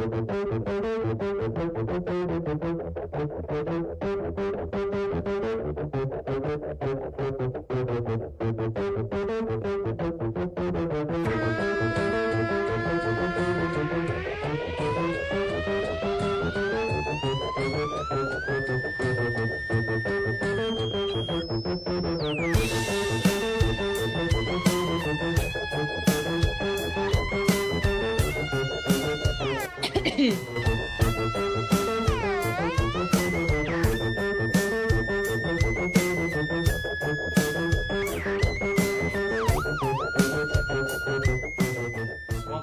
Want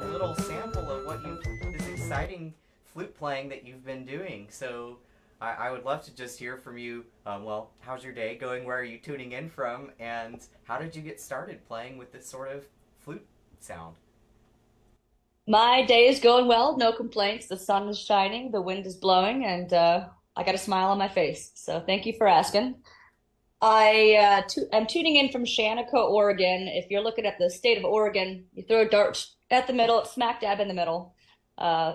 a little sample of what you this exciting flute playing that you've been doing. So I would love to just hear from you. Well, how's your day going? Where are you tuning in from? And how did you get started playing with this sort of flute sound? My day is going well, no complaints. The sun is shining, the wind is blowing, and I got a smile on my face. So thank you for asking. I'm tuning in from Shaniko, Oregon. If you're looking at the state of Oregon, you throw a dart at the middle, it's smack dab in the middle.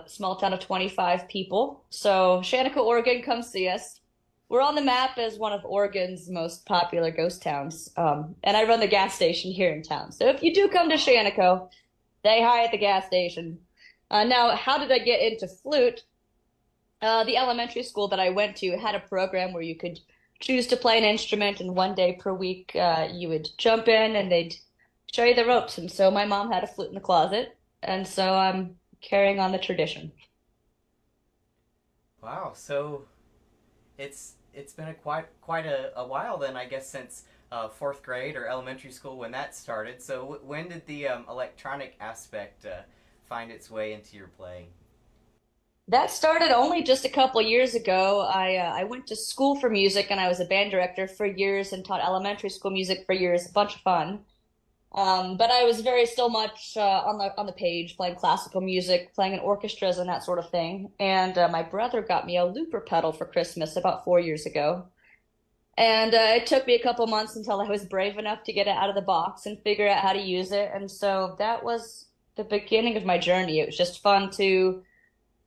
Small town of 25 people. So Shaniko, Oregon, come see us. We're on the map as one of Oregon's most popular ghost towns. And I run the gas station here in town. So if you do come to Shaniko, say hi at the gas station. Now, how did I get into flute? The elementary school that I went to had a program where you could choose to play an instrument, and one day per week, you would jump in and they'd show you the ropes. And so my mom had a flute in the closet, and so I'm carrying on the tradition. Wow, so it's been a quite a while then, I guess, since fourth grade or elementary school when that started. So when did the electronic aspect find its way into your playing? That started only just a couple years ago. I went to school for music and I was a band director for years and taught elementary school music for years. A bunch of fun. But I was very still much on the page, playing classical music, playing in orchestras and that sort of thing. And my brother got me a looper pedal for Christmas about 4 years ago. And it took me a couple months until I was brave enough to get it out of the box and figure out how to use it. And so that was the beginning of my journey. It was just fun to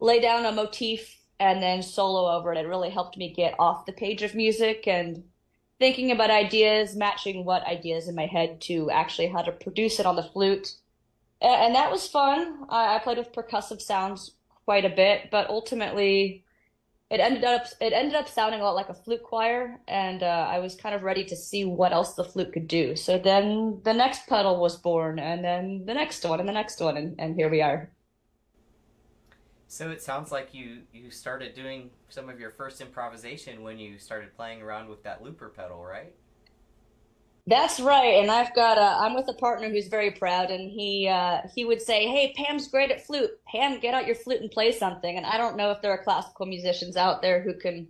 lay down a motif and then solo over it. It really helped me get off the page of music and thinking about ideas, matching what ideas in my head to actually how to produce it on the flute. And that was fun. I played with percussive sounds quite a bit, but ultimately it ended up sounding a lot like a flute choir, and I was kind of ready to see what else the flute could do. So then the next pedal was born, and then the next one, and the next one, and here we are. So it sounds like you started doing some of your first improvisation when you started playing around with that looper pedal, right? That's right, and I'm with a partner who's very proud, and he would say, "Hey, Pam's great at flute. Pam, get out your flute and play something." And I don't know if there are classical musicians out there who can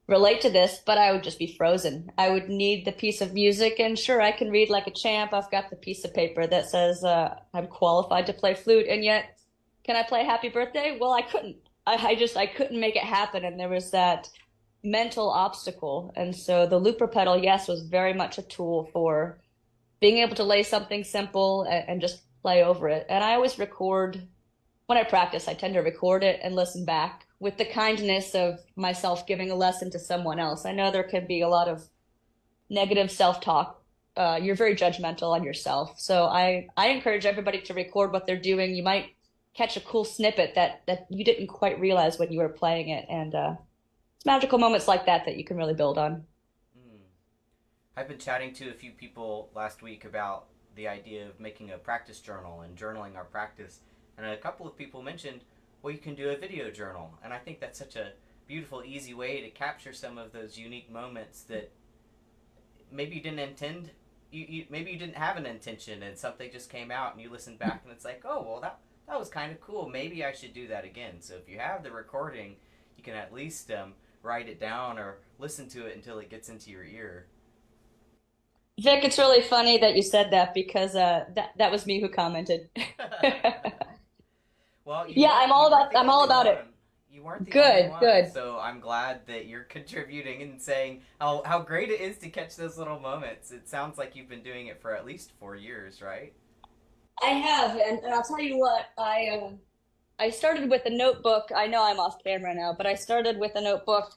relate to this, but I would just be frozen. I would need the piece of music, and sure, I can read like a champ. I've got the piece of paper that says I'm qualified to play flute, and yet, can I play Happy Birthday? Well, I couldn't. I couldn't make it happen, and there was that mental obstacle. And so the looper pedal, yes, was very much a tool for being able to lay something simple and just play over it. And I always record when I practice, I tend to record it and listen back with the kindness of myself giving a lesson to someone else. I know there can be a lot of negative self-talk. You're very judgmental on yourself. So I encourage everybody to record what they're doing. You might catch a cool snippet that you didn't quite realize when you were playing it. And it's magical moments like that that you can really build on. Mm. I've been chatting to a few people last week about the idea of making a practice journal and journaling our practice. And a couple of people mentioned, well, you can do a video journal. And I think that's such a beautiful, easy way to capture some of those unique moments that maybe you didn't intend. Maybe you didn't have an intention and something just came out and you listen back and it's like, oh, well, that was kind of cool. Maybe I should do that again. So if you have the recording, you can at least write it down or listen to it until it gets into your ear. Vic, it's really funny that you said that because that was me who commented. Well, Yeah, you weren't the I'm all only about it. one. You weren't the only Good, one. good. So I'm glad that you're contributing and saying how great it is to catch those little moments. It sounds like you've been doing it for at least 4 years, right? I have, and I'll tell you what, I started with a notebook. I know I'm off camera now, but I started with a notebook,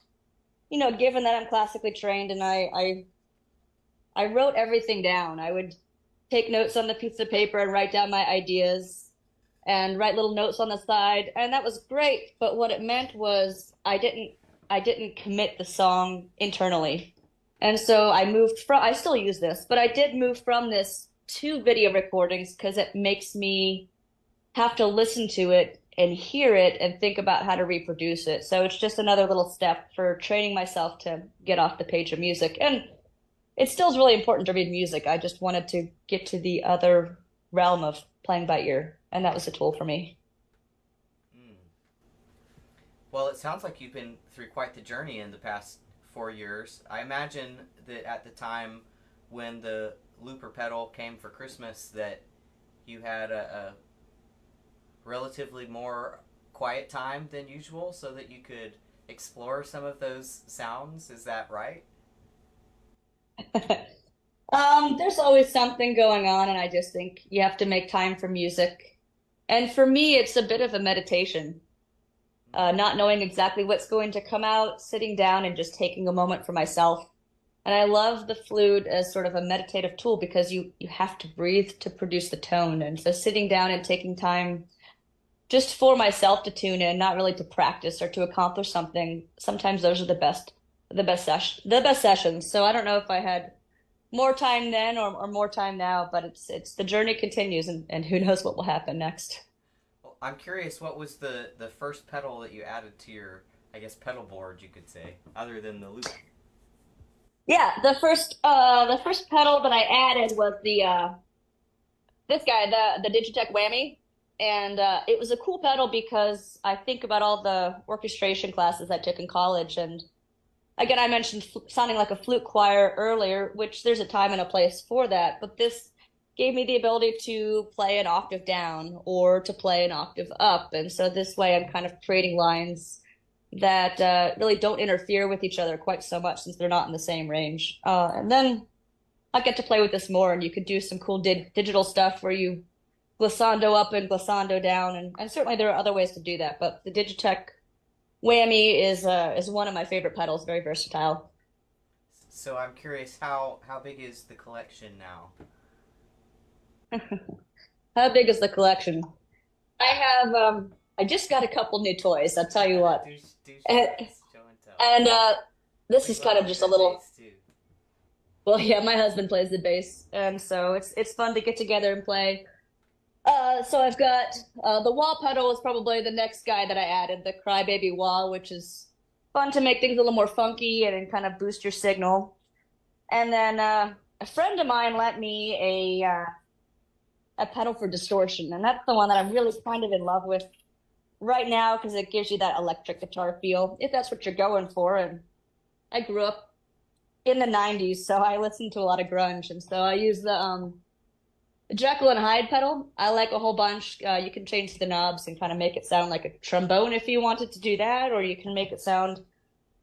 given that I'm classically trained and I wrote everything down. I would take notes on the piece of paper and write down my ideas and write little notes on the side, and that was great. But what it meant was I didn't commit the song internally. And so I still use this, but I did move from this to video recordings because it makes me have to listen to it and hear it and think about how to reproduce it. So it's just another little step for training myself to get off the page of music. And it still is really important to read music. I just wanted to get to the other realm of playing by ear, and that was a tool for me. Mm. Well, it sounds like you've been through quite the journey in the past 4 years. I imagine that at the time when the looper pedal came for Christmas, that you had a relatively more quiet time than usual so that you could explore some of those sounds. Is that right? There's always something going on, and I just think you have to make time for music. And for me, it's a bit of a meditation. Not knowing exactly what's going to come out, sitting down and just taking a moment for myself. And I love the flute as sort of a meditative tool because you have to breathe to produce the tone. And so sitting down and taking time just for myself to tune in, not really to practice or to accomplish something. Sometimes those are the best sessions. So I don't know if I had more time then or more time now, but it's the journey continues and who knows what will happen next. Well, I'm curious, what was the first pedal that you added to your, I guess, pedal board, you could say, other than the loop? Yeah, the first pedal that I added was the this guy, the Digitech Whammy. And it was a cool pedal because I think about all the orchestration classes I took in college. And again, I mentioned sounding like a flute choir earlier, which there's a time and a place for that. But this gave me the ability to play an octave down or to play an octave up. And so this way I'm kind of creating lines that really don't interfere with each other quite so much since they're not in the same range. And then I get to play with this more, and you could do some cool digital stuff where you glissando up and glissando down, and certainly there are other ways to do that. But the Digitech Whammy is one of my favorite pedals, very versatile. So I'm curious, how big is the collection now? How big is the collection? I just got a couple new toys, I'll tell you what. Do show And, us, show and tell. and this We is kind love of a just a good little, bass too. well, yeah, my husband plays the bass, and so it's fun to get together and play. So I've got the wah pedal is probably the next guy that I added, the Crybaby wah, which is fun to make things a little more funky and kind of boost your signal. And then a friend of mine lent me a pedal for distortion, and that's the one that I'm really kind of in love with right now because it gives you that electric guitar feel, if that's what you're going for. And I grew up in the 90s, so I listened to a lot of grunge, and so I use the Jekyll and Hyde pedal. I like a whole bunch. You can change the knobs and kind of make it sound like a trombone if you wanted to do that, or you can make it sound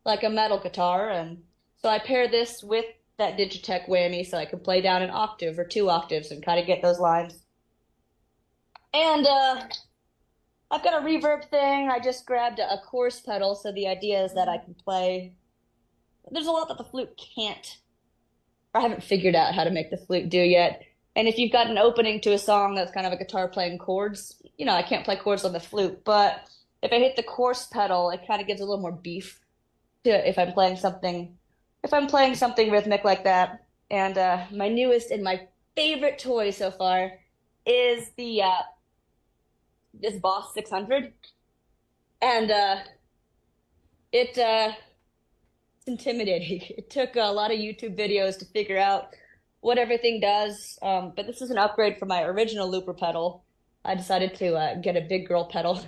like a metal guitar. And so I pair this with that Digitech Whammy so I can play down an octave or two octaves and kind of get those lines. And I've got a reverb thing. I just grabbed a chorus pedal, so the idea is that I can play. There's a lot that the flute can't, or I haven't figured out how to make the flute do yet. And if you've got an opening to a song that's kind of a guitar playing chords, I can't play chords on the flute, but if I hit the chorus pedal, it kind of gives a little more beef to if I'm playing something rhythmic like that. And my newest and my favorite toy so far is the this Boss 600. And it it's intimidating. It took a lot of YouTube videos to figure out what everything does. But this is an upgrade from my original looper pedal. I decided to get a big girl pedal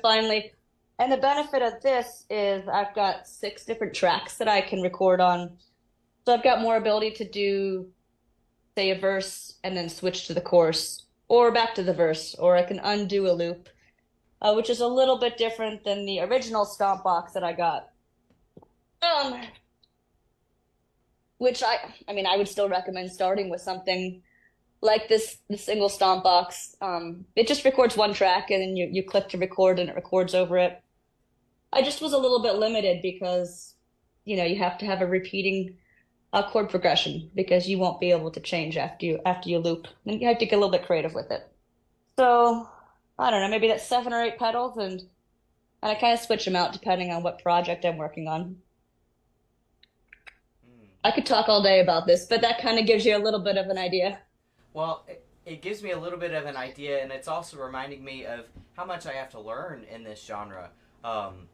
finally. And the benefit of this is I've got six different tracks that I can record on. So I've got more ability to do, say, a verse and then switch to the chorus or back to the verse, or I can undo a loop, which is a little bit different than the original stomp box that I got. Um, which I mean, I would still recommend starting with something like this single stomp box. It just records one track and then you click to record and it records over it. I just was a little bit limited because, you have to have a repeating chord progression because you won't be able to change after you loop. And you have to get a little bit creative with it. So I don't know, maybe that's 7 or 8 pedals and I kind of switch them out depending on what project I'm working on. Hmm. I could talk all day about this, but that kind of gives you a little bit of an idea. Well, it gives me a little bit of an idea, and it's also reminding me of how much I have to learn in this genre. Um,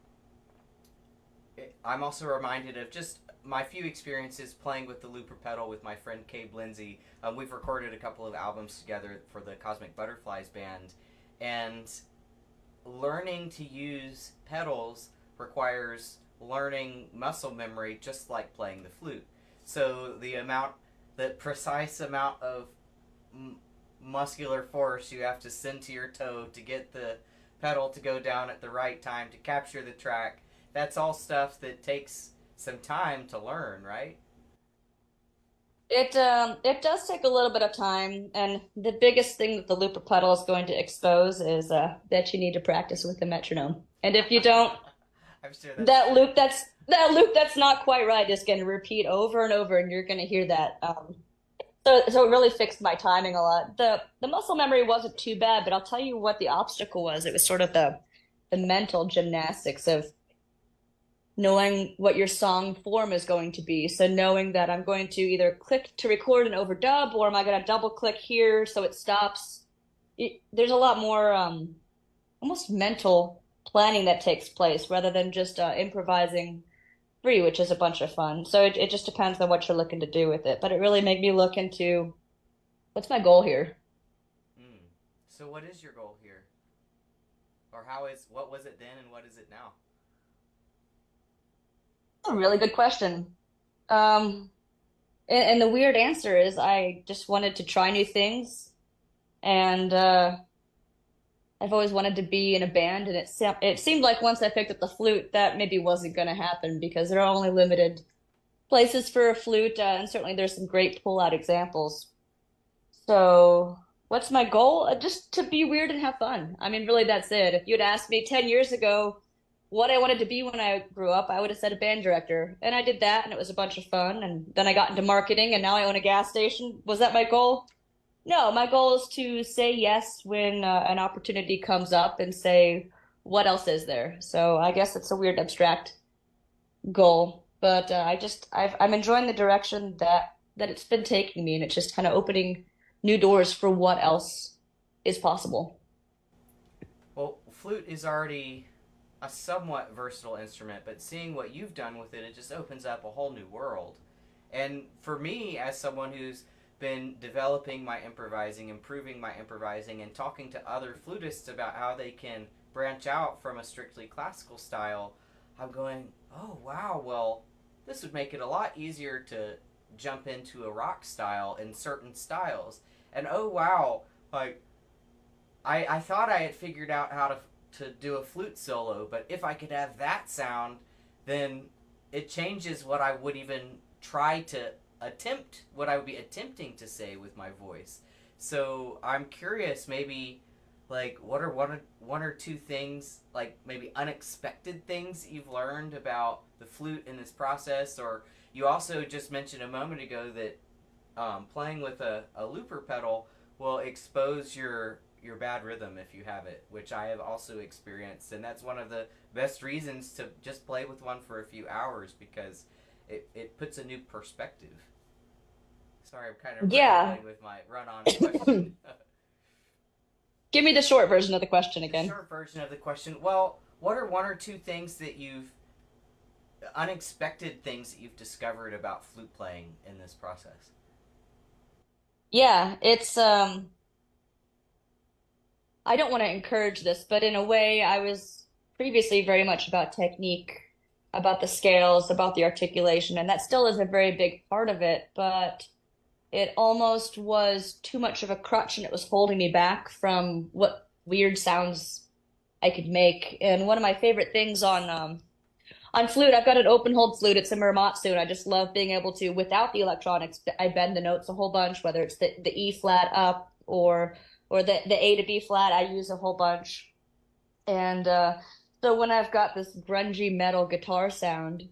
I'm also reminded of just my few experiences playing with the looper pedal with my friend Cabe Lindsay. We've recorded a couple of albums together for the Cosmic Butterflies band, and learning to use pedals requires learning muscle memory just like playing the flute. So the precise amount of m- muscular force you have to send to your toe to get the pedal to go down at the right time to capture the track, that's all stuff that takes some time to learn, right? It does take a little bit of time, and the biggest thing that the looper pedal is going to expose is that you need to practice with the metronome. And if you don't, I'm sure that's that true. loop that's that loop that's not quite right is going to repeat over and over, and you're going to hear that. So it really fixed my timing a lot. The muscle memory wasn't too bad, but I'll tell you what the obstacle was. It was sort of the mental gymnastics of knowing what your song form is going to be. So knowing that I'm going to either click to record and overdub, or am I going to double click here so it stops? There's a lot more almost mental planning that takes place rather than just improvising free, which is a bunch of fun. So it just depends on what you're looking to do with it. But it really made me look into what's my goal here? Mm. So what is your goal here? Or what was it then and what is it now? A really good question. Um, and the weird answer is I just wanted to try new things and I've always wanted to be in a band, and it seemed like once I picked up the flute, that maybe wasn't going to happen because there are only limited places for a flute, and certainly there's some great pull-out examples. So, what's my goal? Just to be weird and have fun. I mean, really, that's it. If you'd asked me 10 years ago what I wanted to be when I grew up, I would have said a band director, and I did that, and it was a bunch of fun. And then I got into marketing, and now I own a gas station. Was that my goal? No, my goal is to say yes when an opportunity comes up and say, what else is there? So I guess it's a weird abstract goal, but I'm enjoying the direction that it's been taking me, and it's just kind of opening new doors for what else is possible. Well, flute is already a somewhat versatile instrument, but seeing what you've done with it, it just opens up a whole new world. And for me, as someone who's been developing my improvising, improving my improvising, and talking to other flutists about how they can branch out from a strictly classical style, I'm going, oh wow, well, this would make it a lot easier to jump into a rock style in certain styles. And oh wow, like I thought I had figured out how to do a flute solo, but if I could have that sound, then it changes what I would even try to attempt, what I would be attempting to say with my voice. So I'm curious, maybe like what are one or two things, like maybe unexpected things that you've learned about the flute in this process, or you also just mentioned a moment ago that playing with a looper pedal will expose your bad rhythm if you have it, which I have also experienced, and that's one of the best reasons to just play with one for a few hours because it puts a new perspective. Sorry, I'm kind of Yeah. rambling with my run-on question. Give me the short version of the question The again. short version of the question. Well, what are one or two things that you've unexpected things that you've discovered about flute playing in this process? Yeah, it's I don't want to encourage this, but in a way, I was previously very much about technique, about the scales, about the articulation, and that still is a very big part of it, but it almost was too much of a crutch and it was holding me back from what weird sounds I could make. And one of my favorite things On flute, I've got an open hold flute. It's a Muramatsu, and I just love being able to, without the electronics, I bend the notes a whole bunch, whether it's the E flat up or the A to B flat, I use a whole bunch. And so when I've got this grungy metal guitar sound,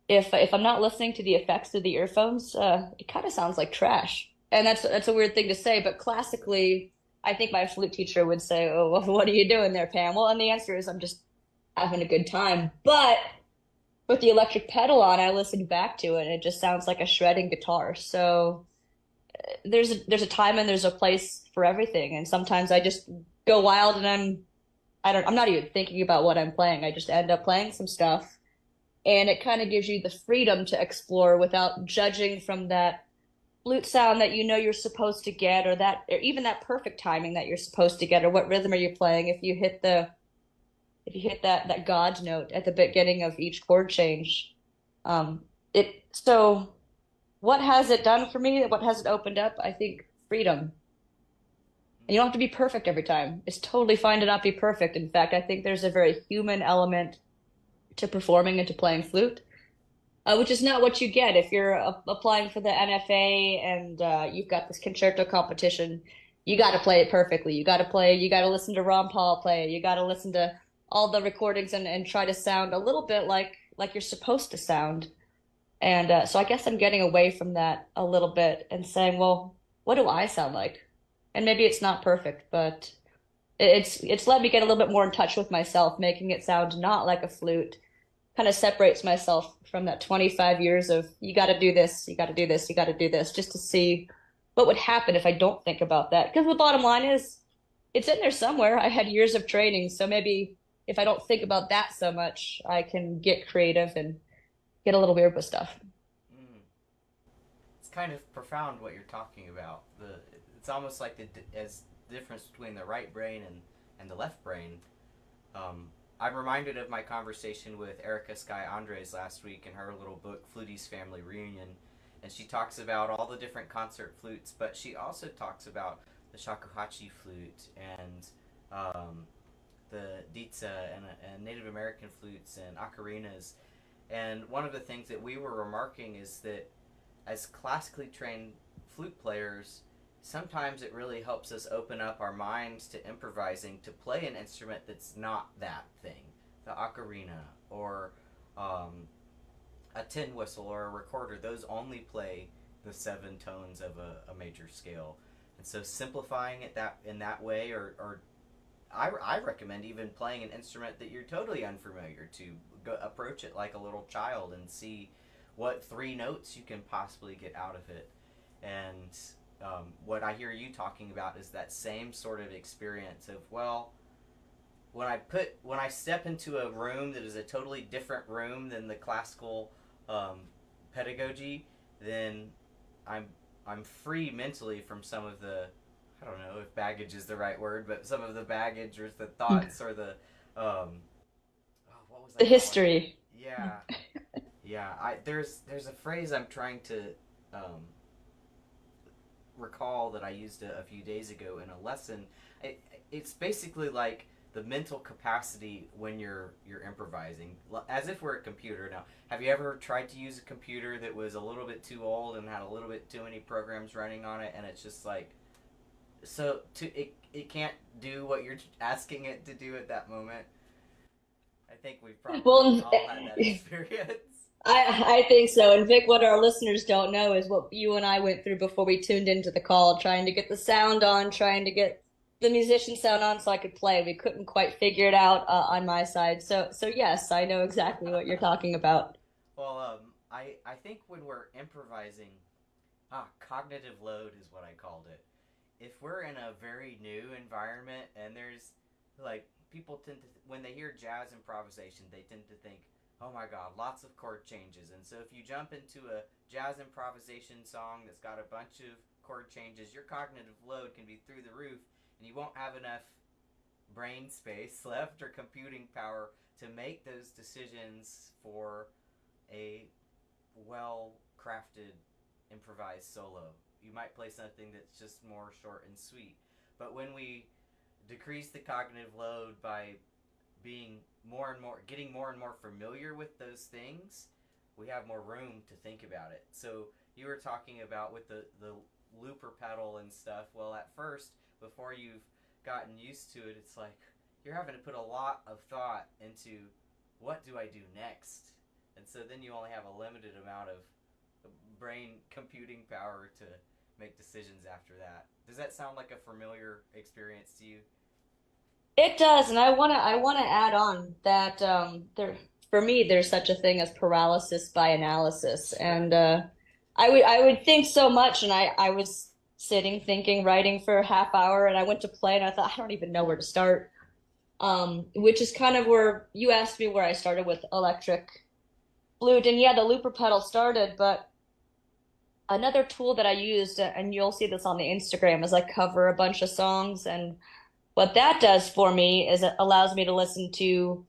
if I'm not listening to the effects through the earphones, it kind of sounds like trash. And that's a weird thing to say, but classically, I think my flute teacher would say, "Oh, well, what are you doing there, Pam?" Well, and the answer is I'm just having a good time. But with the electric pedal on, I listened back to it, and it just sounds like a shredding guitar. So there's a time and there's a place for everything. And sometimes I just go wild, and I'm not even thinking about what I'm playing. I just end up playing some stuff, and it kind of gives you the freedom to explore without judging from that flute sound that you know you're supposed to get, or even that perfect timing that you're supposed to get, or what rhythm are you playing if you hit that God note at the beginning of each chord change. It so what has it done for me? What has it opened up? I think freedom. And you don't have to be perfect every time. It's totally fine to not be perfect. In fact, I think there's a very human element to performing and to playing flute, which is not what you get if you're applying for the NFA and you've got this concerto competition. You got to play it perfectly. You got to listen to Ron Paul play it. You got to listen to all the recordings and try to sound a little bit like you're supposed to sound. And so I guess I'm getting away from that a little bit and saying, well, what do I sound like? And maybe it's not perfect, but it's let me get a little bit more in touch with myself, making it sound not like a flute. Kind of separates myself from that 25 years of you got to do this, you got to do this, you got to do this, just to see what would happen if I don't think about that. Because the bottom line is, it's in there somewhere. I had years of training, so maybe if I don't think about that so much, I can get creative and get a little weird with stuff. Mm. It's kind of profound what you're talking about. It's almost like as difference between the right brain and the left brain. I'm reminded of my conversation with Erica Sky Andres last week in her little book Fluty's Family Reunion, and she talks about all the different concert flutes, but she also talks about the shakuhachi flute and the ditsa and Native American flutes and ocarinas. And one of the things that we were remarking is that as classically trained flute players, sometimes it really helps us open up our minds to improvising to play an instrument that's not that thing, the ocarina or um, a tin whistle or a recorder. Those only play the seven tones of a major scale, and so simplifying it that in that way, or I recommend even playing an instrument that you're totally unfamiliar to. Go approach it like a little child and see what three notes you can possibly get out of it. And what I hear you talking about is that same sort of experience of, well, when I step into a room that is a totally different room than the classical um, pedagogy, then I'm I'm free mentally from some of the, I don't know if baggage is the right word, but some of the baggage or the thoughts or the oh, what was I The calling it? history. Yeah, yeah. There's a phrase I'm trying to um, recall that I used a few days ago in a lesson. It's basically like the mental capacity when you're improvising, as if we're a computer. Now, have you ever tried to use a computer that was a little bit too old and had a little bit too many programs running on it, and it's just like it can't do what you're asking it to do at that moment? I think we've probably Well, all had that experience. I think so. And Vic, what our listeners don't know is what you and I went through before we tuned into the call, trying to get the sound on, trying to get the musician sound on so I could play. We couldn't quite figure it out on my side. So yes, I know exactly what you're talking about. Well, I think when we're improvising, cognitive load is what I called it. If we're in a very new environment and there's like people tend to when they hear jazz improvisation, they tend to think, "Oh my god, lots of chord changes." And so if you jump into a jazz improvisation song that's got a bunch of chord changes, your cognitive load can be through the roof and you won't have enough brain space left or computing power to make those decisions for a well crafted improvised solo. You might play something that's just more short and sweet. But when we decrease the cognitive load by being more and more getting more and more familiar with those things, we have more room to think about it. So you were talking about with the looper pedal and stuff. Well, at first, before you've gotten used to it, it's like you're having to put a lot of thought into what do I do next, and so then you only have a limited amount of brain computing power to make decisions after that. Does that sound like a familiar experience to you? It does, and I wanna add on that for me there's such a thing as paralysis by analysis, Sure. and I would think so much, and I was sitting thinking, writing for a half hour, and I went to play, and I thought I don't even know where to start. Which is kind of where you asked me where I started with electric flute, and yeah, the looper pedal started, but another tool that I used, and you'll see this on the Instagram, is I cover a bunch of songs. And what that does for me is it allows me to listen to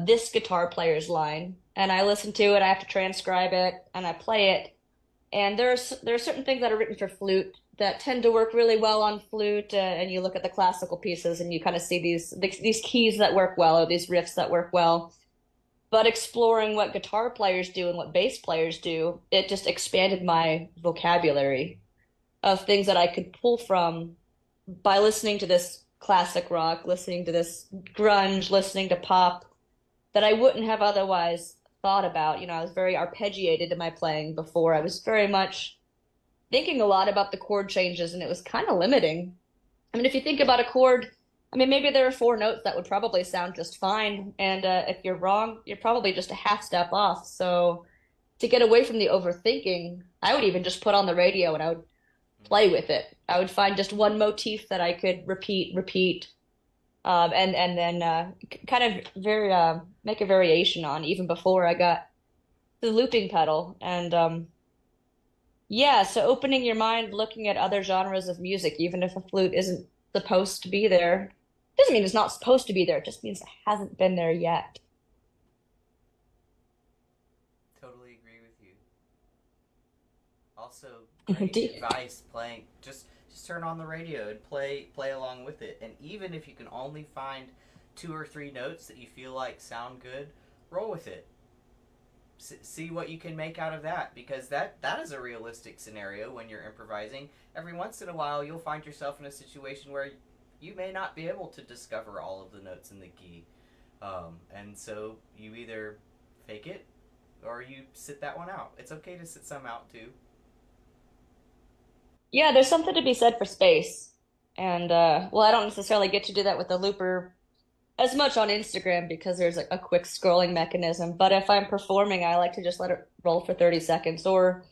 this guitar player's line. And I listen to it, I have to transcribe it, and I play it. And there are certain things that are written for flute that tend to work really well on flute. And you look at the classical pieces and you kind of see these keys that work well, or these riffs that work well. But exploring what guitar players do and what bass players do, it just expanded my vocabulary of things that I could pull from by listening to this classic rock, listening to this grunge, listening to pop that I wouldn't have otherwise thought about. You know, I was very arpeggiated in my playing before. I was very much thinking a lot about the chord changes, and it was kind of limiting. I mean, if you think about a chord, I mean, maybe there are four notes that would probably sound just fine, and if you're wrong, you're probably just a half step off. So to get away from the overthinking, I would even just put on the radio and I would Mm-hmm. play with it. I would find just one motif that I could repeat, and then kind of very make a variation on even before I got the looping pedal. And yeah, so opening your mind, looking at other genres of music, even if a flute isn't supposed to be there, doesn't mean it's not supposed to be there. It just means it hasn't been there yet. Totally agree with you. Also, Do great you- advice playing. Just turn on the radio and play along with it. And even if you can only find two or three notes that you feel like sound good, roll with it. See what you can make out of that, because that is a realistic scenario when you're improvising. Every once in a while, you'll find yourself in a situation where you may not be able to discover all of the notes in the key, and so you either fake it or you sit that one out. It's okay to sit some out too. Yeah, there's something to be said for space. And well, I don't necessarily get to do that with the looper as much on Instagram because there's a quick scrolling mechanism. But if I'm performing, I like to just let it roll for 30 seconds. Or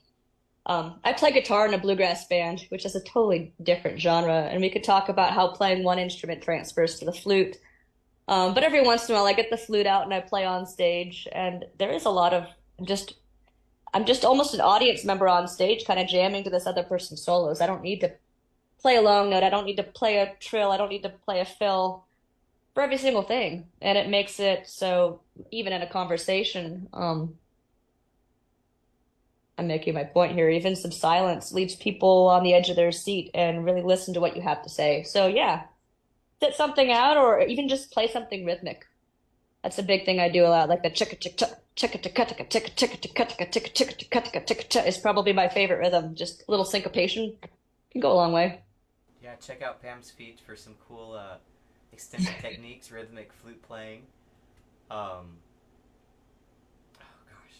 I play guitar in a bluegrass band, which is a totally different genre. And we could talk about how playing one instrument transfers to the flute. But every once in a while, I get the flute out and I play on stage. And there is a lot of just, I'm just almost an audience member on stage, kind of jamming to this other person's solos. I don't need to play a long note. I don't need to play a trill. I don't need to play a fill for every single thing. And it makes it so even in a conversation, I'm making my point here, even some silence leaves people on the edge of their seat and really listen to what you have to say. So yeah, sit something out or even just play something rhythmic. That's a big thing I do a lot, like the chicka chicka chicka chicka chicka chicka chicka chicka chicka chicka chicka chicka chicka is probably my favorite rhythm. Just a little syncopation can go a long way. Yeah, check out Pam's feed for some cool extended techniques, rhythmic flute playing. Um, oh gosh,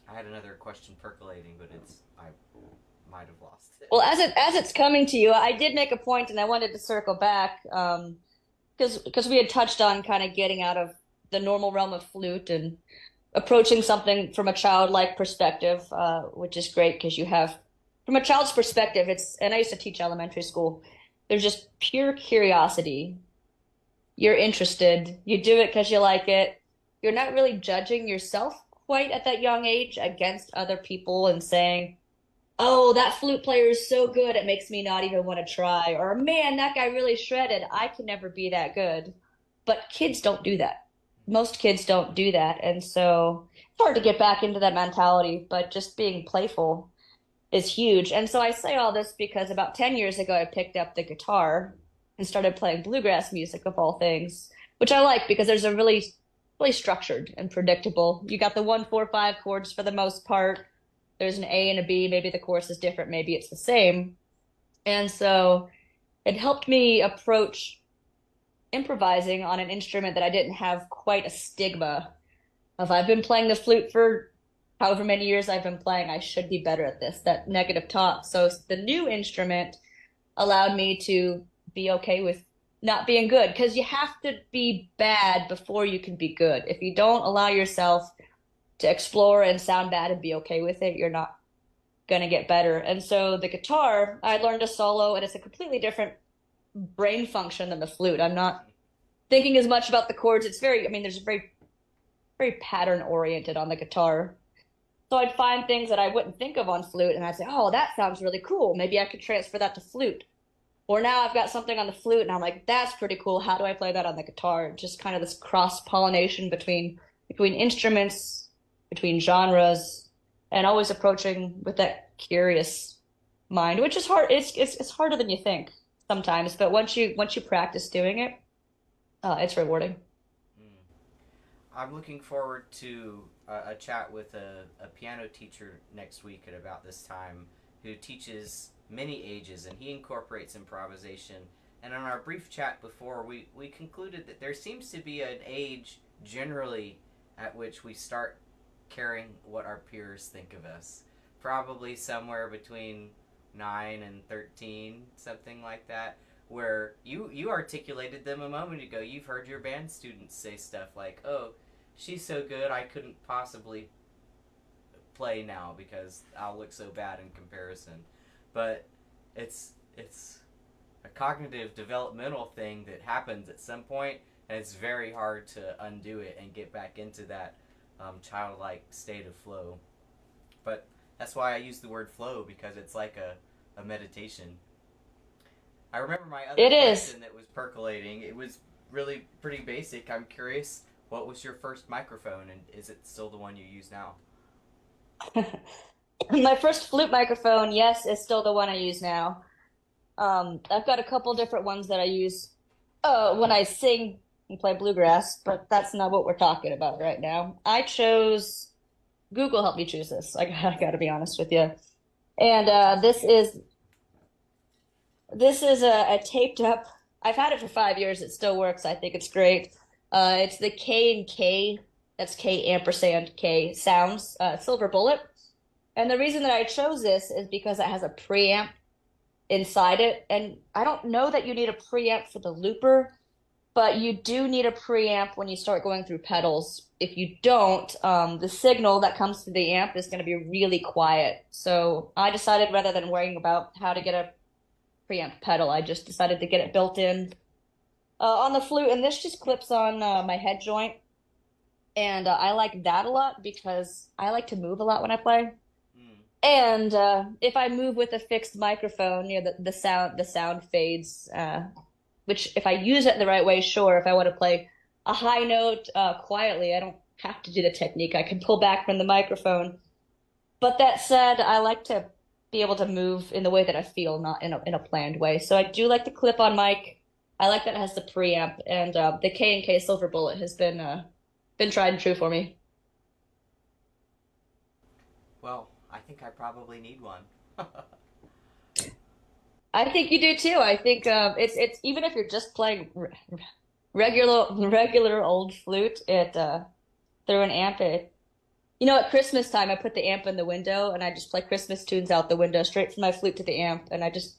I had another question percolating, but I might have lost it. Well, as it's coming to you, I did make a point and I wanted to circle back because we had touched on kind of getting out of the normal realm of flute and approaching something from a childlike perspective, which is great because you have, from a child's perspective, and I used to teach elementary school, there's just pure curiosity. You're interested, you do it because you like it. You're not really judging yourself quite at that young age against other people and saying, oh, that flute player is so good, it makes me not even want to try. Or, man, that guy really shredded. I can never be that good. But kids don't do that. Most kids don't do that. And so it's hard to get back into that mentality, but just being playful is huge. And so I say all this because about 10 years ago, I picked up the guitar and started playing bluegrass music of all things. which I like because there's a really structured and predictable. You got the 1, 4, 5 chords for the most part. There's an A and a B. Maybe the chorus is different. Maybe it's the same. And so it helped me approach improvising on an instrument that I didn't have quite a stigma of. I've been playing the flute for however many years I've been playing. I should be better at this, that negative talk. So the new instrument allowed me to be okay with not being good because you have to be bad before you can be good. If you don't allow yourself to explore and sound bad and be okay with it, you're not gonna get better. And so the guitar, I learned a solo, and it's a completely different brain function than the flute. I'm not thinking as much about the chords. It's very, I mean, there's very pattern oriented on the guitar. So I'd find things that I wouldn't think of on flute, and I'd say, "Oh, that sounds really cool. Maybe I could transfer that to flute." Or now I've got something on the flute, and I'm like, "That's pretty cool. How do I play that on the guitar?" Just kind of this cross-pollination between instruments, between genres, and always approaching with that curious mind, which is hard. It's harder than you think sometimes, but once you practice doing it, it's rewarding. Mm. I'm looking forward to a chat with a piano teacher next week at about this time who teaches many ages and he incorporates improvisation. And in our brief chat before, we concluded that there seems to be an age generally at which we start caring what our peers think of us. Probably somewhere between 9 and 13, something like that. Where you articulated them a moment ago. You've heard your band students say stuff like, "Oh, she's so good I couldn't possibly play now because I'll look so bad in comparison." But it's a cognitive developmental thing that happens at some point, and it's very hard to undo it and get back into that childlike state of flow. But that's why I use the word flow, because it's like a meditation. I remember my other It is. question that was percolating. It was really pretty basic. I'm curious, what was your first microphone, and is it still the one you use now? My first flute microphone, yes, is still the one I use now. I've got a couple different ones that I use when I sing and play bluegrass, but that's not what we're talking about right now. I chose Google helped me choose this. I gotta be honest with you. And Which institute? this is a taped up. I've had it for 5 years. It still works. I think it's great. It's the K and K. That's K ampersand K sounds. Silver Bullet. And the reason that I chose this is because it has a preamp inside it. And I don't know that you need a preamp for the looper, but you do need a preamp when you start going through pedals. If you don't, the signal that comes to the amp is going to be really quiet. So I decided rather than worrying about how to get a preamp pedal, I just decided to get it built in on the flute. And this just clips on my head joint. And I like that a lot because I like to move a lot when I play. Mm. And if I move with a fixed microphone, the sound fades. Which if I use it the right way, sure. If I want to play a high note quietly, I don't have to do the technique. I can pull back from the microphone. But that said, I like to be able to move in the way that I feel, not in a planned way. So I do like the clip-on mic. I like that it has the preamp, and the K and K Silver Bullet has been tried and true for me. Well, I think I probably need one. I think you do too. I think it's even if you're just playing regular old flute, it through an amp. At Christmas time, I put the amp in the window and I just play Christmas tunes out the window, straight from my flute to the amp, and I just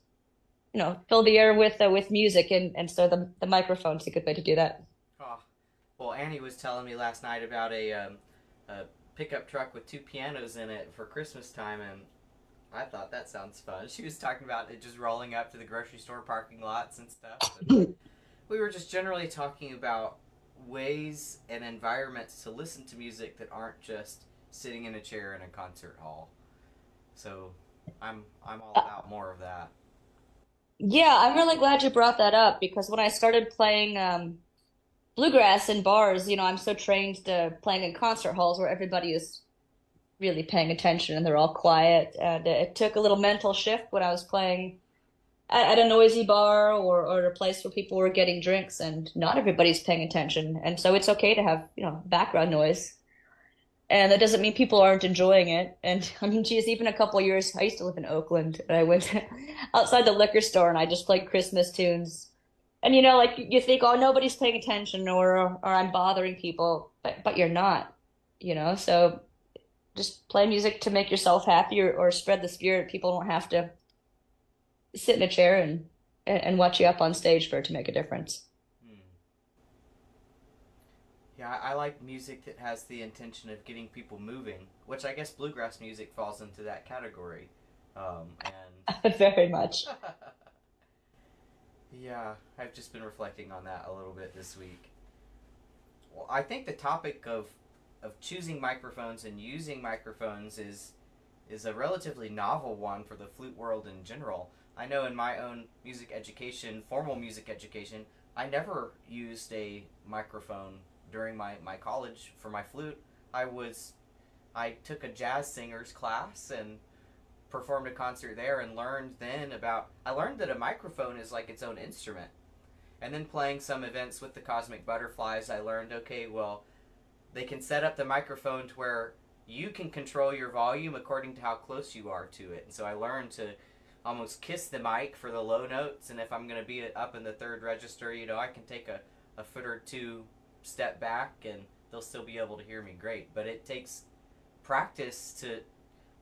fill the air with music, and so the microphone's a good way to do that. Oh, well, Annie was telling me last night about a pickup truck with two pianos in it for Christmas time, and I thought that sounds fun. She was talking about it just rolling up to the grocery store parking lots and stuff. And we were just generally talking about ways and environments to listen to music that aren't just sitting in a chair in a concert hall. So I'm all about more of that. Yeah, I'm really glad you brought that up because when I started playing bluegrass in bars, I'm so trained to playing in concert halls where everybody is really paying attention and they're all quiet. And it took a little mental shift when I was playing at a noisy bar or a place where people were getting drinks and not everybody's paying attention. And so it's okay to have, background noise. And that doesn't mean people aren't enjoying it. And I mean, geez, even a couple years, I used to live in Oakland and I went outside the liquor store and I just played Christmas tunes. And like you think, oh, nobody's paying attention or I'm bothering people, but you're not, So just play music to make yourself happy or spread the spirit. People don't have to sit in a chair and watch you up on stage for it to make a difference. Hmm. Yeah, I like music that has the intention of getting people moving, which I guess bluegrass music falls into that category. And Very much. yeah, I've just been reflecting on that a little bit this week. Well, I think the topic of choosing microphones and using microphones is a relatively novel one for the flute world in general. I know in my own music education, formal music education, I never used a microphone during my college for my flute. I took a jazz singers class and performed a concert there and learned then about I learned that a microphone is like its own instrument. And then playing some events with the Cosmic Butterflies, I learned okay, well, they can set up the microphone to where you can control your volume according to how close you are to it. And so I learned to almost kiss the mic for the low notes. And if I'm going to be up in the third register, I can take a foot or two step back and they'll still be able to hear me great. But it takes practice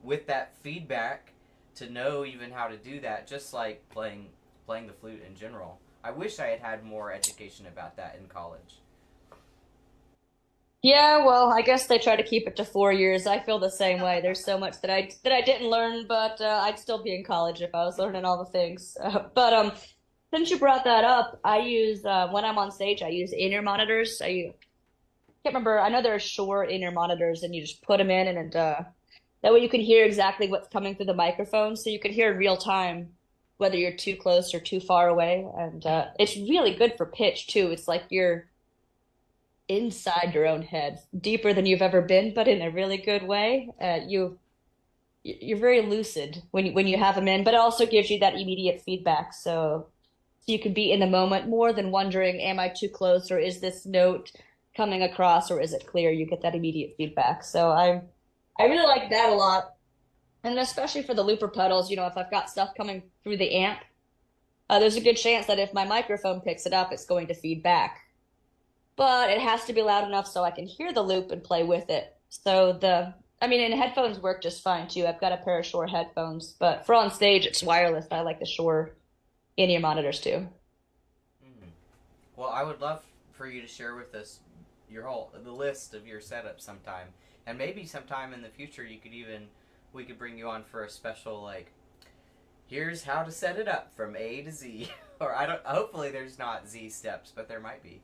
with that feedback to know even how to do that, just like playing the flute in general. I wish I had had more education about that in college. Yeah, well, I guess they try to keep it to 4 years. I feel the same way. There's so much that I didn't learn, but I'd still be in college if I was learning all the things. But since you brought that up, I use when I'm on stage, I use in-ear monitors. I can't remember. I know there are Shure in-ear monitors, and you just put them in, and that way you can hear exactly what's coming through the microphone, so you can hear in real time whether you're too close or too far away. And it's really good for pitch too. It's like you're inside your own head, deeper than you've ever been, but in a really good way. You're very lucid when you have them in, but it also gives you that immediate feedback. So you can be in the moment more than wondering, am I too close or is this note coming across or is it clear? You get that immediate feedback. So I really like that a lot. And especially for the looper pedals, if I've got stuff coming through the amp, there's a good chance that if my microphone picks it up, it's going to feed back. But it has to be loud enough so I can hear the loop and play with it. I mean, and headphones work just fine too. I've got a pair of Shure headphones, but for on stage, it's wireless. I like the Shure in-ear monitors too. Mm. Well, I would love for you to share with us the list of your setup sometime, and maybe sometime in the future we could bring you on for a special like here's how to set it up from A to Z. Or I don't. Hopefully, there's not Z steps, but there might be.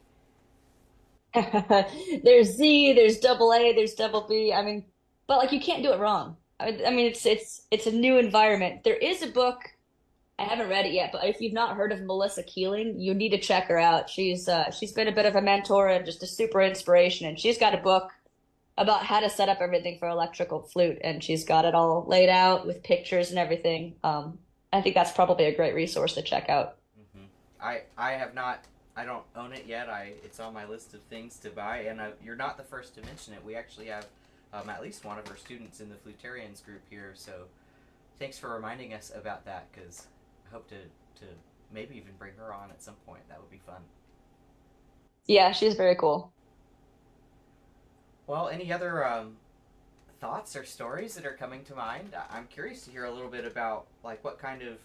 There's Z, there's double A, there's double B. I mean, but like you can't do it wrong. I mean, it's a new environment. There is a book. I haven't read it yet, but if you've not heard of Melissa Keeling, you need to check her out. She's been a bit of a mentor and just a super inspiration, and she's got a book about how to set up everything for electrical flute, and she's got it all laid out with pictures and everything. I think that's probably a great resource to check out. Hmm. I have not. I don't own it yet. It's on my list of things to buy, and you're not the first to mention it. We actually have at least one of our students in the Flutarians group here, so thanks for reminding us about that. Because I hope to maybe even bring her on at some point. That would be fun. Yeah, she's very cool. Well, any other thoughts or stories that are coming to mind? I'm curious to hear a little bit about like what kind of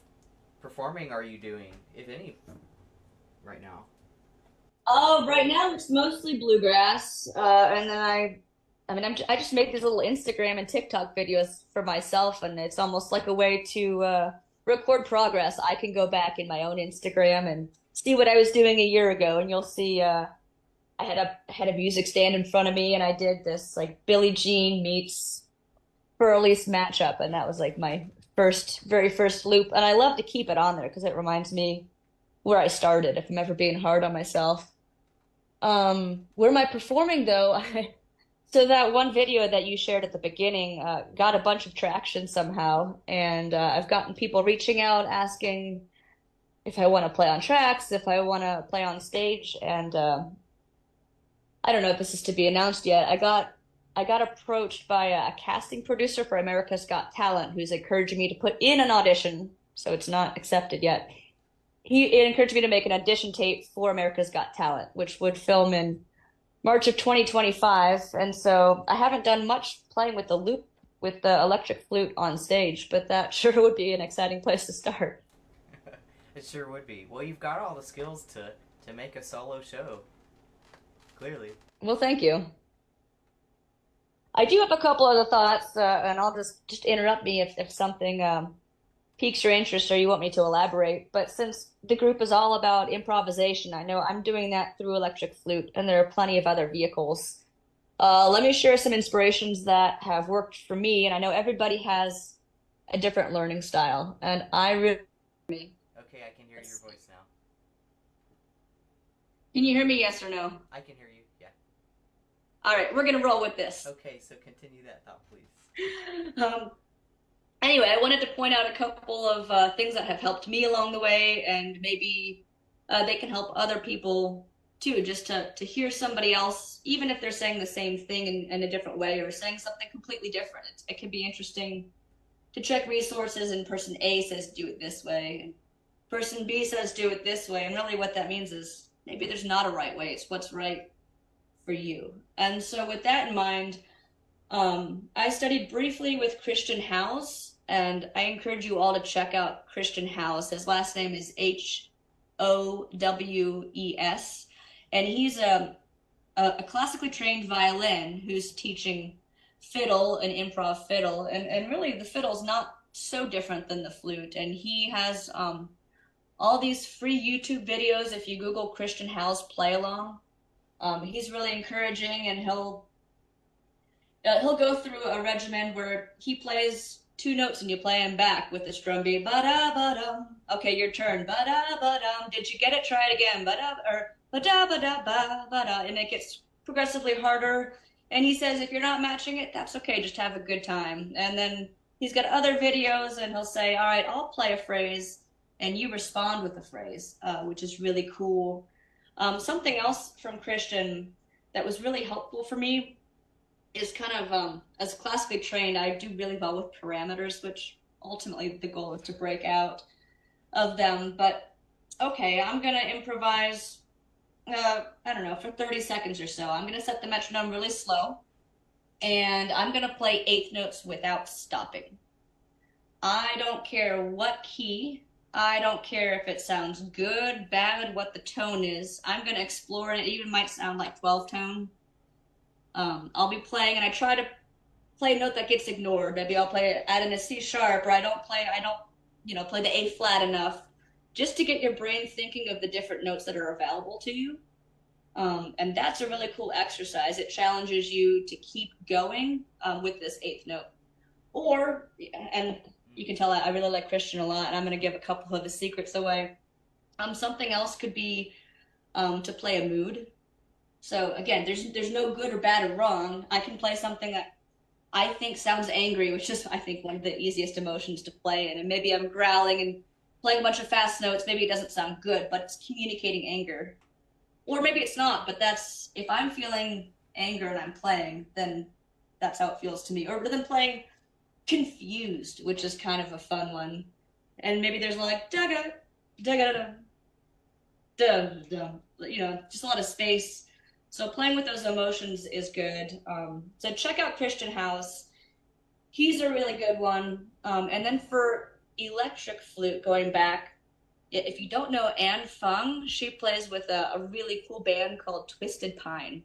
performing are you doing, if any, right now. Right now it's mostly bluegrass, and then I mean, I just make these little Instagram and TikTok videos for myself, and it's almost like a way to record progress. I can go back in my own Instagram and see what I was doing a year ago, and you'll see. I had a music stand in front of me, and I did this like Billie Jean meets Furley's matchup, and that was like my very first loop, and I love to keep it on there because it reminds me where I started if I'm ever being hard on myself. Where am I performing though? So that one video that you shared at the beginning got a bunch of traction somehow, and I've gotten people reaching out asking if I want to play on tracks, if I want to play on stage, and I don't know if this is to be announced yet. I got approached by a casting producer for America's Got Talent, who's encouraging me to put in an audition, so it's not accepted yet. He encouraged me to make an audition tape for America's Got Talent, which would film in March of 2025. And so I haven't done much playing with the loop with the electric flute on stage, but that sure would be an exciting place to start. It sure would be. Well, you've got all the skills to make a solo show. Clearly. Well, thank you. I do have a couple other thoughts, and I'll just interrupt me if something piques your interest or you want me to elaborate. But since the group is all about improvisation, I know I'm doing that through electric flute, and there are plenty of other vehicles. Let me share some inspirations that have worked for me, and I know everybody has a different learning style, and I really. Okay, I can hear your voice now. Can you hear me, yes or no? I can hear you. Yeah. All right, we're gonna roll with this. Okay, so continue that thought, please. Um, Anyway, I wanted to point out a couple of things that have helped me along the way, and maybe they can help other people too, just to hear somebody else, even if they're saying the same thing in a different way or saying something completely different. It can be interesting to check resources, and person A says do it this way, and person B says do it this way, and really what that means is maybe there's not a right way, it's what's right for you. And so with that in mind, I studied briefly with Christian House, and I encourage you all to check out Christian House. His last name is Howes, and he's a classically trained violin who's teaching fiddle and improv fiddle, and really the fiddle's not so different than the flute. And he has all these free YouTube videos. If you Google Christian House play along, he's really encouraging, and he'll go through a regimen where he plays two notes and you play them back with this drum beat. Ba-da, ba-dum. Okay, your turn. Ba-da, ba-dum. Did you get it? Try it again. Ba-da, or ba-da, ba-da, ba, ba-da. And it gets progressively harder. And he says, if you're not matching it, that's okay. Just have a good time. And then he's got other videos, and he'll say, all right, I'll play a phrase and you respond with the phrase, which is really cool. Something else from Christian that was really helpful for me is kind of as classically trained, I do really well with parameters, which ultimately the goal is to break out of them. But okay, I'm gonna improvise. I don't know, for 30 seconds or so. I'm gonna set the metronome really slow, and I'm gonna play eighth notes without stopping. I don't care what key. I don't care if it sounds good, bad, what the tone is. I'm gonna explore it. It even might sound like 12 tone. I'll be playing, and I try to play a note that gets ignored. Maybe I'll play it add in a C sharp, or I don't, play the A flat enough, just to get your brain thinking of the different notes that are available to you. And that's a really cool exercise. It challenges you to keep going with this eighth note. Or, and you can tell I really like Christian a lot, and I'm going to give a couple of his secrets away. Something else could be to play a mood. So again, there's no good or bad or wrong. I can play something that I think sounds angry, which is I think one of the easiest emotions to play in. And maybe I'm growling and playing a bunch of fast notes. Maybe it doesn't sound good, but it's communicating anger. Or maybe it's not, but that's if I'm feeling anger and I'm playing, then that's how it feels to me. Or rather than playing confused, which is kind of a fun one. And maybe there's like da da da da da da, just a lot of space. So playing with those emotions is good. So check out Christian House. He's a really good one. And then for electric flute, going back, if you don't know Anne Fung, she plays with a really cool band called Twisted Pine.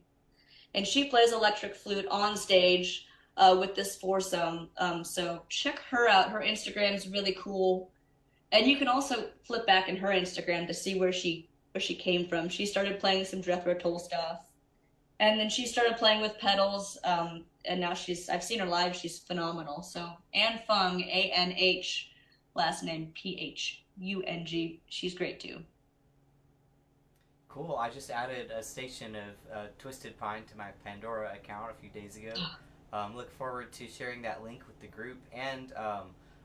And she plays electric flute on stage with this foursome. So check her out. Her Instagram's really cool. And you can also flip back in her Instagram to see where she came from. She started playing some Jethro Tull stuff. And then she started playing with pedals, and now I've seen her live, she's phenomenal. So Anne Fung, A-N-H, last name Phung, she's great too. Cool. I just added a station of Twisted Pine to my Pandora account a few days ago. Look forward to sharing that link with the group, and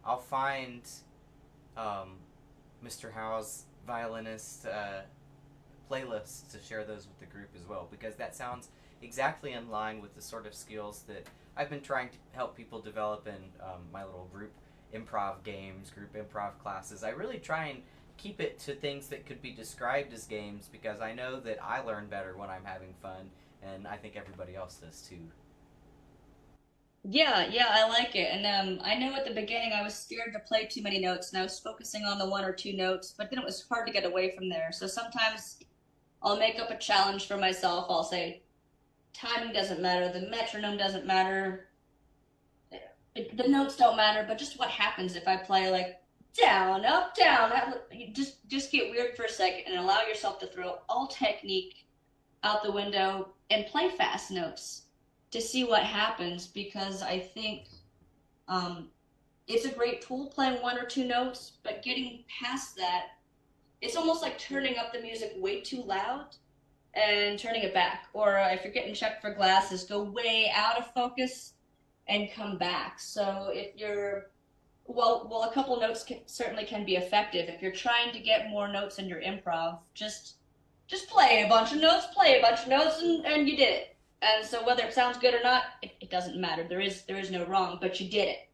I'll find Mr. Howe's violinist playlists to share those with the group as well, because that sounds exactly in line with the sort of skills that I've been trying to help people develop in my little group improv games, group improv classes. I really try and keep it to things that could be described as games, because I know that I learn better when I'm having fun, and I think everybody else does too. Yeah, yeah, I like it. And I know at the beginning I was scared to play too many notes and I was focusing on the one or two notes, but then it was hard to get away from there. So sometimes I'll make up a challenge for myself. I'll say timing doesn't matter, the metronome doesn't matter, the notes don't matter, but just what happens if I play like down, up, down. You just get weird for a second and allow yourself to throw all technique out the window and play fast notes to see what happens because I think um, it's a great tool playing one or two notes, but getting past that, it's almost like turning up the music way too loud and turning it back. Or if you're getting checked for glasses, go way out of focus and come back. So if you're well, a couple notes certainly can be effective. If you're trying to get more notes in your improv, just play a bunch of notes, and you did it. And so whether it sounds good or not, it doesn't matter. There is no wrong, but you did it.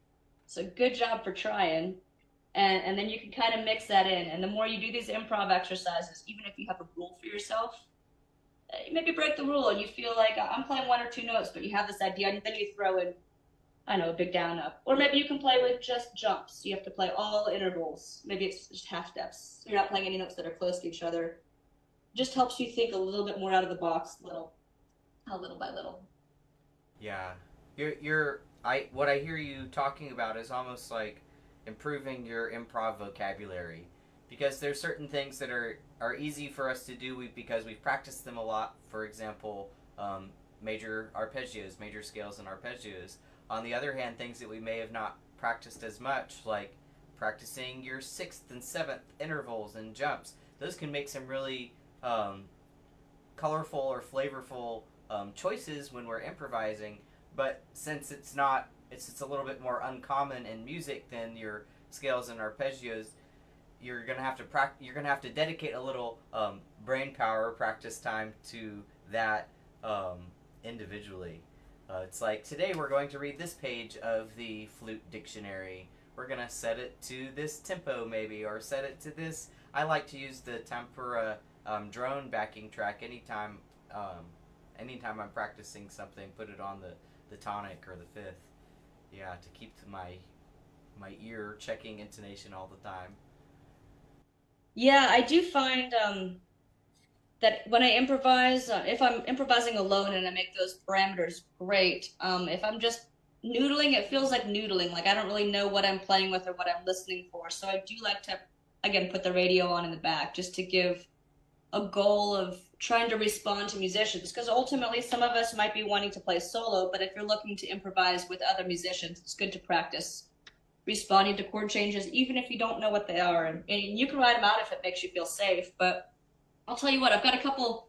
So good job for trying. And then you can kind of mix that in. And the more you do these improv exercises, even if you have a rule for yourself, you maybe break the rule and you feel like I'm playing one or two notes, but you have this idea, and then you throw in, I know, a big down up. Or maybe you can play with just jumps. You have to play all intervals. Maybe it's just half steps. You're not playing any notes that are close to each other. Just helps you think a little bit more out of the box, little by little. Yeah, what I hear you talking about is almost like improving your improv vocabulary, because there's certain things that are easy for us to do because we've practiced them a lot. For example, major arpeggios, major scales and arpeggios. On the other hand, things that we may have not practiced as much, like practicing your sixth and seventh intervals and jumps, those can make some really colorful or flavorful choices when we're improvising. But since it's a little bit more uncommon in music than your scales and arpeggios, you're gonna have to dedicate a little brain power, practice time to that individually. It's like today we're going to read this page of the Flute dictionary. We're gonna set it to this tempo maybe, or set it to this. I like to use the tempura drone backing track anytime I'm practicing something. Put it on the tonic or the fifth. Yeah, to keep my ear checking intonation all the time. Yeah, I do find that when I improvise, if I'm improvising alone and I make those parameters, great. If I'm just noodling, it feels like noodling. Like I don't really know what I'm playing with or what I'm listening for. So I do like to, again, put the radio on in the back just to give a goal of trying to respond to musicians. Because ultimately, some of us might be wanting to play solo, but if you're looking to improvise with other musicians, it's good to practice responding to chord changes, even if you don't know what they are. And you can write them out if it makes you feel safe. But I'll tell you what, I've got a couple.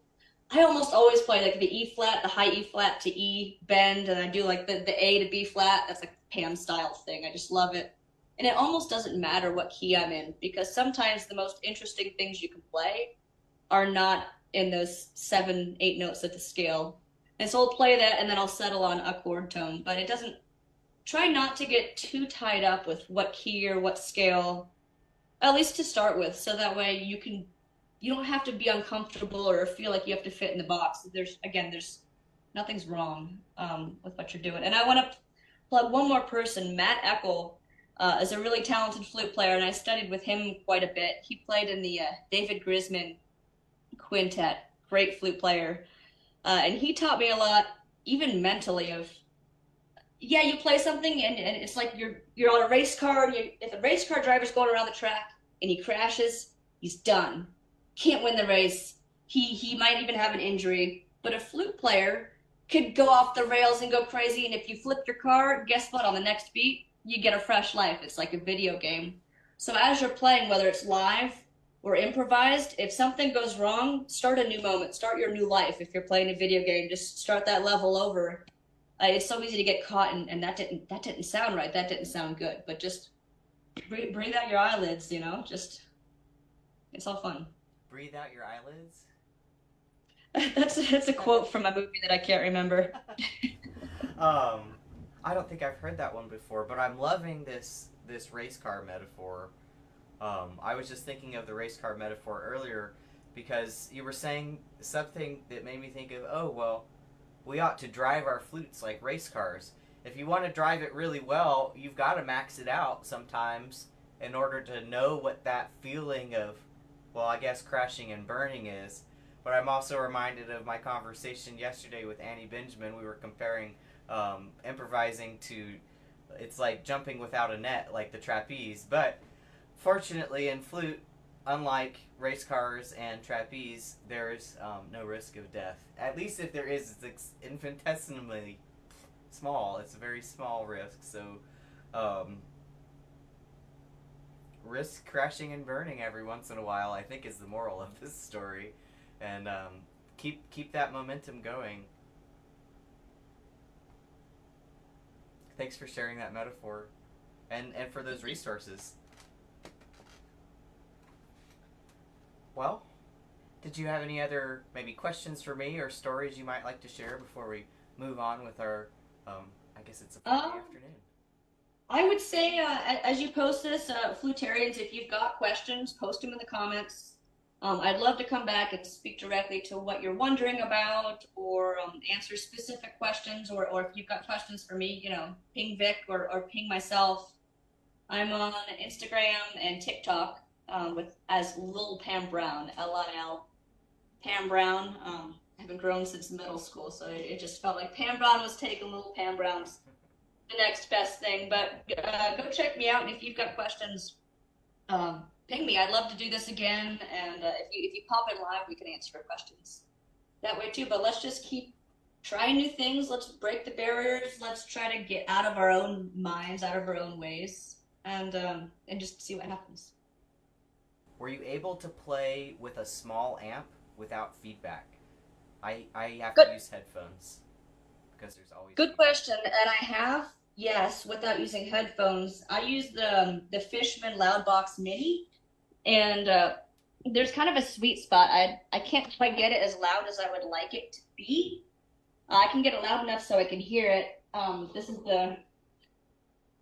I almost always play like the E flat, the high E flat to E bend, and I do like the A to B flat. That's like a Pam style thing. I just love it. And it almost doesn't matter what key I'm in because sometimes the most interesting things you can play are not in those seven, eight notes of the scale. And so I'll play that and then I'll settle on a chord tone. But it doesn't, try not to get too tied up with what key or what scale, at least to start with, so that way you don't have to be uncomfortable or feel like you have to fit in the box. There's nothing's wrong with what you're doing. And I want to plug one more person. Matt Eckel is a really talented flute player, and I studied with him quite a bit. He played in the David Grisman quintet, great flute player, and he taught me a lot, even mentally, of yeah, you play something and it's like you're on a race car. If a race car driver's going around the track and he crashes, he's done. Can't win the race. He might even have an injury. But a flute player could go off the rails and go crazy. And if you flip your car, guess what? On the next beat, you get a fresh life. It's like a video game. So as you're playing, whether it's live or improvised, if something goes wrong, start a new moment. Start your new life. If you're playing a video game, just start that level over. It's so easy to get caught, and that didn't sound right. That didn't sound good. But just breathe out your eyelids. Just It's all fun. Breathe out your eyelids. That's a quote from a movie that I can't remember. um, I don't think I've heard that one before, but I'm loving this race car metaphor. I was just thinking of the race car metaphor earlier because you were saying something that made me think of, oh, well, we ought to drive our flutes like race cars. If you want to drive it really well, you've got to max it out sometimes in order to know what that feeling of, well, I guess crashing and burning is. But I'm also reminded of my conversation yesterday with Annie Benjamin. We were comparing improvising to, it's like jumping without a net, like the trapeze. But fortunately, in flute, unlike race cars and trapeze, there's no risk of death. At least if there is, it's infinitesimally small. It's a very small risk. So, um, risk crashing and burning every once in a while, I think, is the moral of this story. And keep that momentum going. Thanks for sharing that metaphor, and for those resources. Well, did you have any other maybe questions for me or stories you might like to share before we move on with our, I guess it's a Friday Um, afternoon. I would say, as you post this, Flutarians, if you've got questions, post them in the comments. I'd love to come back and speak directly to what you're wondering about, or answer specific questions, or if you've got questions for me, ping Vic or ping myself. I'm on Instagram and TikTok with as Lil Pam Brown, Lil Pam Brown. I haven't grown since middle school, so it just felt like Pam Brown was taking Lil Pam Brown's the next best thing. But go check me out, and if you've got questions, ping me. I'd love to do this again, and if you pop in live, we can answer your questions that way too. But let's just keep trying new things. Let's break the barriers. Let's try to get out of our own minds, out of our own ways, and just see what happens. Were you able to play with a small amp without feedback? I have Good, to use headphones because there's always good feedback. question. And I have, yes, without using headphones. I use the Fishman Loudbox Mini, and there's kind of a sweet spot. I can't quite get it as loud as I would like it to be. I can get it loud enough so I can hear it. This is the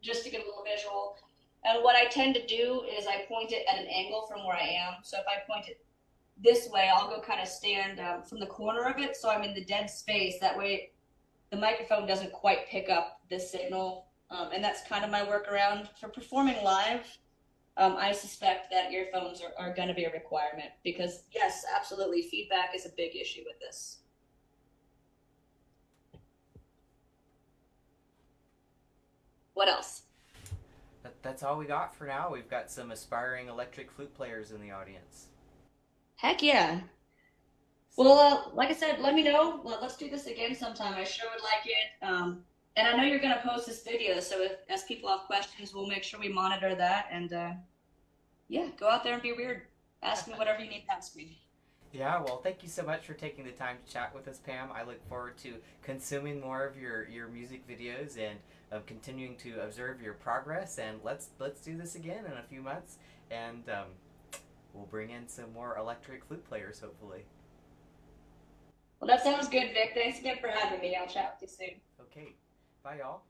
just to get a little visual. And what I tend to do is I point it at an angle from where I am. So if I point it this way, I'll go kind of stand from the corner of it, so I'm in the dead space. That way, the microphone doesn't quite pick up the signal, and that's kind of my workaround for performing live. I suspect that earphones are going to be a requirement because, yes, absolutely, feedback is a big issue with this. What else? That's all we got for now. We've got some aspiring electric flute players in the audience. Heck yeah. Well, So, like I said, let me know. Let's do this again sometime. I sure would like it. And I know you're going to post this video, so if as people have questions, we'll make sure we monitor that. And yeah, go out there and be weird. Ask me whatever you need to ask me. yeah, well, thank you so much for taking the time to chat with us, Pam. I look forward to consuming more of your music videos and continuing to observe your progress. And let's do this again in a few months, and we'll bring in some more electric flute players, hopefully. Well, that sounds good, Vic. Thanks again for having me. I'll chat with you soon. Okay, bye, y'all.